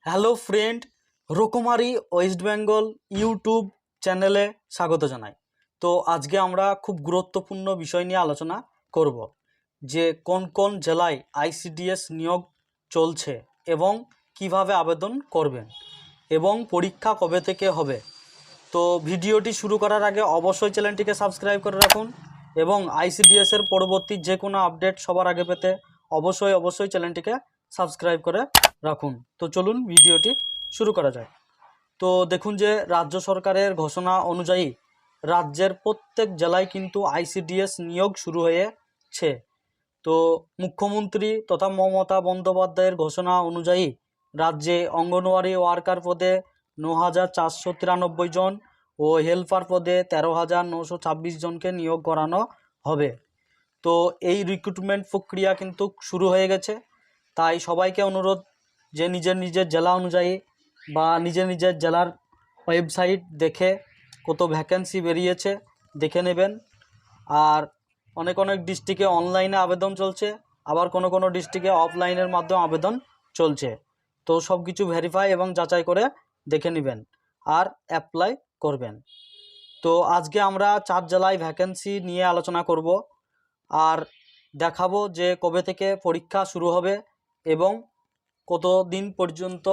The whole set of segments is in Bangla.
হ্যালো ফ্রেন্ড, রকমারি ওয়েস্ট বেঙ্গল ইউটিউব চ্যানেলে স্বাগত জানাই। তো আজকে আমরা খুব গুরুত্বপূর্ণ বিষয় নিয়ে আলোচনা করব যে কোন কোন জেলায় আইসিডিএস নিয়োগ চলছে এবং কিভাবে আবেদন করবেন এবং পরীক্ষা কবে থেকে হবে। তো ভিডিওটি শুরু করার আগে অবশ্যই চ্যানেলটিকে সাবস্ক্রাইব করে রাখুন এবং আইসিডিএসের পরবর্তী যে কোনো আপডেট সবার আগে পেতে অবশ্যই চ্যানেলটিকে সাবস্ক্রাইব করে রাখুন। তো চলুন ভিডিওটি শুরু করা যায়। তো দেখুন যে রাজ্য সরকারের ঘোষণা অনুযায়ী রাজ্যের প্রত্যেক জেলায় কিন্তু আইসিডিএস নিয়োগ শুরু হয়েছে। তো মুখ্যমন্ত্রী তথা মমতা বন্দ্যোপাধ্যায়ের ঘোষণা অনুযায়ী রাজ্যে অঙ্গনওয়াড়ি ওয়ার্কার পদে 9,493 জন ও হেল্পার পদে 13,926 জনকে নিয়োগ করানো হবে। তো এই রিক্রুটমেন্ট প্রক্রিয়া কিন্তু শুরু হয়ে গেছে। তাই সবাইকে অনুরোধ যে নিজের জেলা অনুযায়ী বা নিজের জেলার ওয়েবসাইট দেখে কত ভ্যাকেন্সি বেরিয়েছে দেখে নেবেন। আর অনেক ডিস্ট্রিক্টে অনলাইনে আবেদন চলছে, আবার কোনো ডিস্ট্রিক্টে অফলাইনের মাধ্যমে আবেদন চলছে। তো সব কিছু ভেরিফাই এবং যাচাই করে দেখে নেবেন আর অ্যাপ্লাই করবেন। তো আজকে আমরা 4 জেলায় ভ্যাকেন্সি নিয়ে আলোচনা করব আর দেখাবো যে কবে থেকে পরীক্ষা শুরু হবে এবং কত দিন পর্যন্ত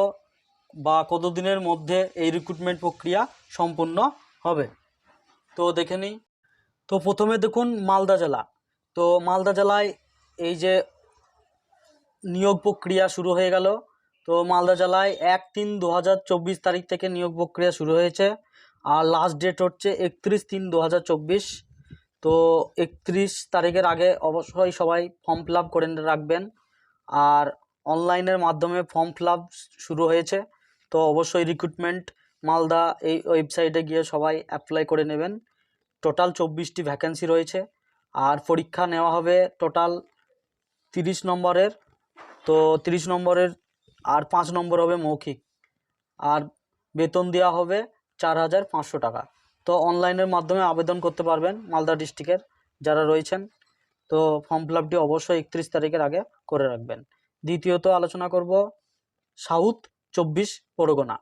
বা কত দিনের মধ্যে এই রিক্রুটমেন্ট প্রক্রিয়া সম্পূর্ণ হবে। তো দেখে নিই। তো প্রথমে দেখুন মালদা জেলা। তো মালদা জেলায় এই যে নিয়োগ প্রক্রিয়া শুরু হয়ে গেল। তো মালদা জেলায় 1-3-2024 তারিখ থেকে নিয়োগ প্রক্রিয়া শুরু হয়েছে আর লাস্ট ডেট হচ্ছে 31-3-2024। তো 31 তারিখের আগে অবশ্যই সবাই ফর্ম ফিল আপ করে রাখবেন। আর অনলাইনের মাধ্যমে ফর্ম ফিল আপ শুরু হয়েছে। তো অবশ্যই রিক্রুটমেন্ট মালদা এই ওয়েবসাইটে গিয়ে সবাই অ্যাপ্লাই করে নেবেন। টোটাল 24টি ভ্যাকেন্সি রয়েছে আর পরীক্ষা নেওয়া হবে টোটাল 30 নম্বরের। তো 30 নম্বরের আর 5 নম্বর হবে মৌখিক, আর বেতন দেওয়া হবে 4,500 টাকা। তো অনলাইনের মাধ্যমে আবেদন করতে পারবেন মালদা ডিস্ট্রিক্টের যারা রয়েছেন। তো ফর্ম ফিল আপটি অবশ্যই 31 তারিখের আগে করে রাখবেন। দ্বিতীয়ত আলোচনা করব সাউথ 24 পরগনা।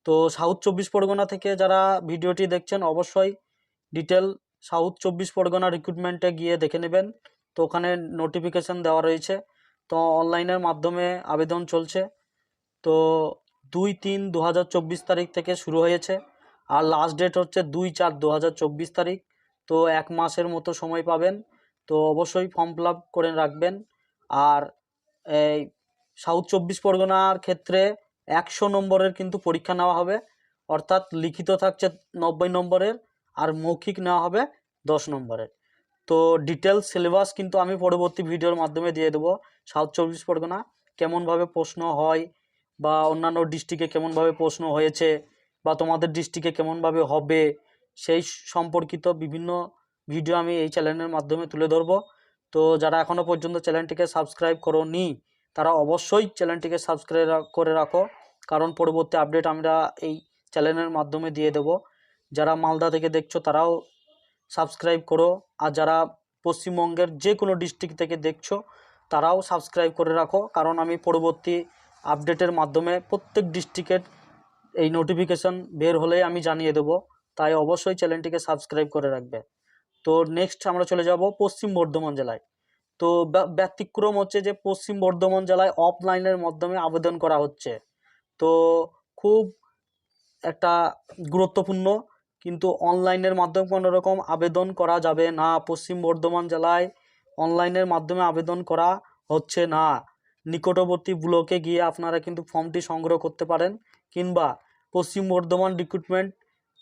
তো সাউথ 24 পরগনা থেকে যারা ভিডিওটি দেখছেন অবশ্যই ডিটেল সাউথ 24 পরগনা রিক্রুটমেন্টে গিয়ে দেখে নেবেন। তো ওখানে নোটিফিকেশান দেওয়া রয়েছে। তো অনলাইনের মাধ্যমে আবেদন চলছে। তো 2-3-2024 তারিখ থেকে শুরু হয়েছে আর লাস্ট ডেট হচ্ছে 2-4-2024 তারিখ। তো 1 মাসের মতো সময় পাবেন। তো অবশ্যই ফর্ম ফিল আপ করে রাখবেন। আর এই সাউথ 24 পরগনার ক্ষেত্রে 100 নম্বরের কিন্তু পরীক্ষা নেওয়া হবে, অর্থাৎ লিখিত থাকছে 90 নম্বরের আর মৌখিক নেওয়া হবে 10 নম্বরের। তো ডিটেলস সিলেবাস কিন্তু আমি পরবর্তী ভিডিওর মাধ্যমে দিয়ে দেবো। সাউথ 24 পরগনা কেমনভাবে প্রশ্ন হয় বা অন্যান্য ডিস্ট্রিক্টে কেমনভাবে প্রশ্ন হয়েছে বা তোমাদের ডিস্ট্রিক্টে কেমনভাবে হবে সেই সম্পর্কিত বিভিন্ন ভিডিও আমি এই চ্যানেলের মাধ্যমে তুলে ধরবো। তো যারা এখনও পর্যন্ত চ্যানেলটিকে সাবস্ক্রাইব করোনি তারা অবশ্যই চ্যানেলটিকে সাবস্ক্রাইব করে রাখো, কারণ পরবর্তী আপডেট আমরা এই চ্যানেলের মাধ্যমে দিয়ে দেব। যারা মালদা থেকে দেখছো তারাও সাবস্ক্রাইব করো, আর যারা পশ্চিমবঙ্গের যে কোনো ডিস্ট্রিক্ট থেকে দেখছো তারাও সাবস্ক্রাইব করে রাখো, কারণ আমি পরবর্তী আপডেটের মাধ্যমে প্রত্যেক ডিস্ট্রিক্টের এই নোটিফিকেশান বের হলেই আমি জানিয়ে দেবো। তাই অবশ্যই চ্যানেলটিকে সাবস্ক্রাইব করে রাখবে। তো নেক্সট আমরা চলে যাব পশ্চিম বর্ধমান জেলায়। তো ব্যতিক্রম হচ্ছে যে পশ্চিম বর্ধমান জেলায় অফলাইনের মাধ্যমে আবেদন করা হচ্ছে। তো খুব একটা গুরুত্বপূর্ণ, কিন্তু অনলাইনের মাধ্যমে কোনো রকম আবেদন করা যাবে না। পশ্চিম বর্ধমান জেলায় অনলাইনের মাধ্যমে আবেদন করা হচ্ছে না। নিকটবর্তী ব্লকে গিয়ে আপনারা কিন্তু ফর্মটি সংগ্রহ করতে পারেন, কিংবা পশ্চিম বর্ধমান রিক্রুটমেন্ট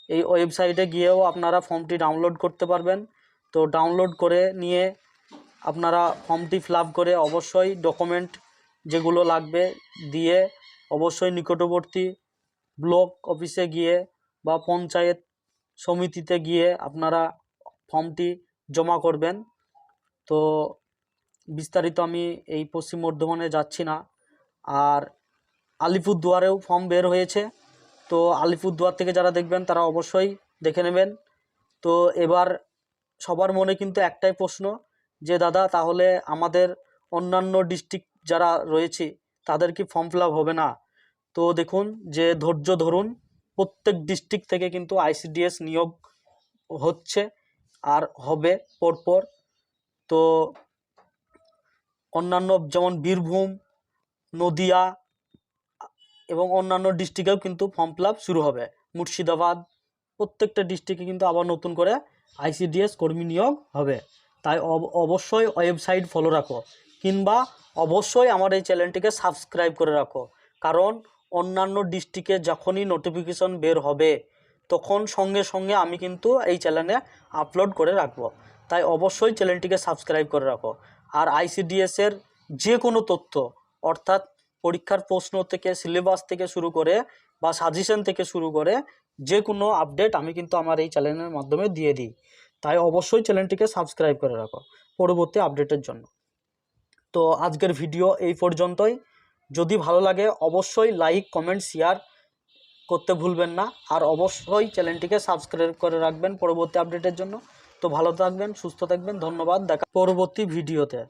এই ওয়েবসাইটে গিয়েও আপনারা ফর্মটি ডাউনলোড করতে পারবেন। তো ডাউনলোড করে নিয়ে আপনারা ফর্মটি ফিল আপ করে অবশ্যই ডকুমেন্ট যেগুলো লাগবে দিয়ে অবশ্যই নিকটবর্তী ব্লক অফিসে গিয়ে বা পঞ্চায়েত সমিতিতে গিয়ে আপনারা ফর্মটি জমা করবেন। তো বিস্তারিত আমি এই পশ্চিম বর্ধমানে যাচ্ছি না। আর আলিপুরদুয়ারেও ফর্ম বের হয়েছে। তো আলিপুরদুয়ার থেকে যারা দেখবেন তারা অবশ্যই দেখে নেবেন। তো এবার সবার মনে কিন্তু একটাই প্রশ্ন যে দাদা তাহলে আমাদের অন্যান্য ডিস্ট্রিক্ট যারা রয়েছে তাদের কি ফর্ম ফিল আপ হবে না? তো দেখুন যে ধৈর্য ধরুন, প্রত্যেক ডিস্ট্রিক্ট থেকে কিন্তু আইসিডিএস নিয়োগ হচ্ছে আর হবে পরপর। তো অন্যান্য যেমন বীরভূম, নদিয়া এবং অন্যান্য ডিস্ট্রিক্টেও কিন্তু ফর্ম ফিল আপ শুরু হবে। মুর্শিদাবাদ, প্রত্যেকটা ডিস্ট্রিক্টে কিন্তু আবার নতুন করে আইসিডিএস কর্মী নিয়োগ হবে। তাই অবশ্যই ওয়েবসাইট ফলো রাখো, কিংবা অবশ্যই আমার এই চ্যানেলটিকে সাবস্ক্রাইব করে রাখো। কারণ অন্যান্য ডিস্ট্রিক্টে যখনই নোটিফিকেশন বের হবে তখন সঙ্গে সঙ্গে আমি কিন্তু এই চ্যানেলে আপলোড করে রাখবো। তাই অবশ্যই চ্যানেলটিকে সাবস্ক্রাইব করে রাখো। আর আইসিডিএসের যে কোনো তথ্য, অর্থাৎ পরীক্ষার প্রশ্ন থেকে, সিলেবাস থেকে শুরু করে বা সাজেশন থেকে শুরু করে যে কোনো আপডেট আমি কিন্তু আমার এই চ্যানেলের মাধ্যমে দিয়ে দিই। তাই অবশ্যই চ্যানেলটিকে সাবস্ক্রাইব করে রাখো পরবর্তী আপডেটের জন্য। তো আজকের ভিডিও এই পর্যন্তই। যদি ভালো লাগে অবশ্যই লাইক, কমেন্ট, শেয়ার করতে ভুলবেন না। আর অবশ্যই চ্যানেলটিকে সাবস্ক্রাইব করে রাখবেন পরবর্তী আপডেটের জন্য। তো ভালো থাকবেন, সুস্থ থাকবেন, ধন্যবাদ। দেখা পরবর্তী ভিডিওতে।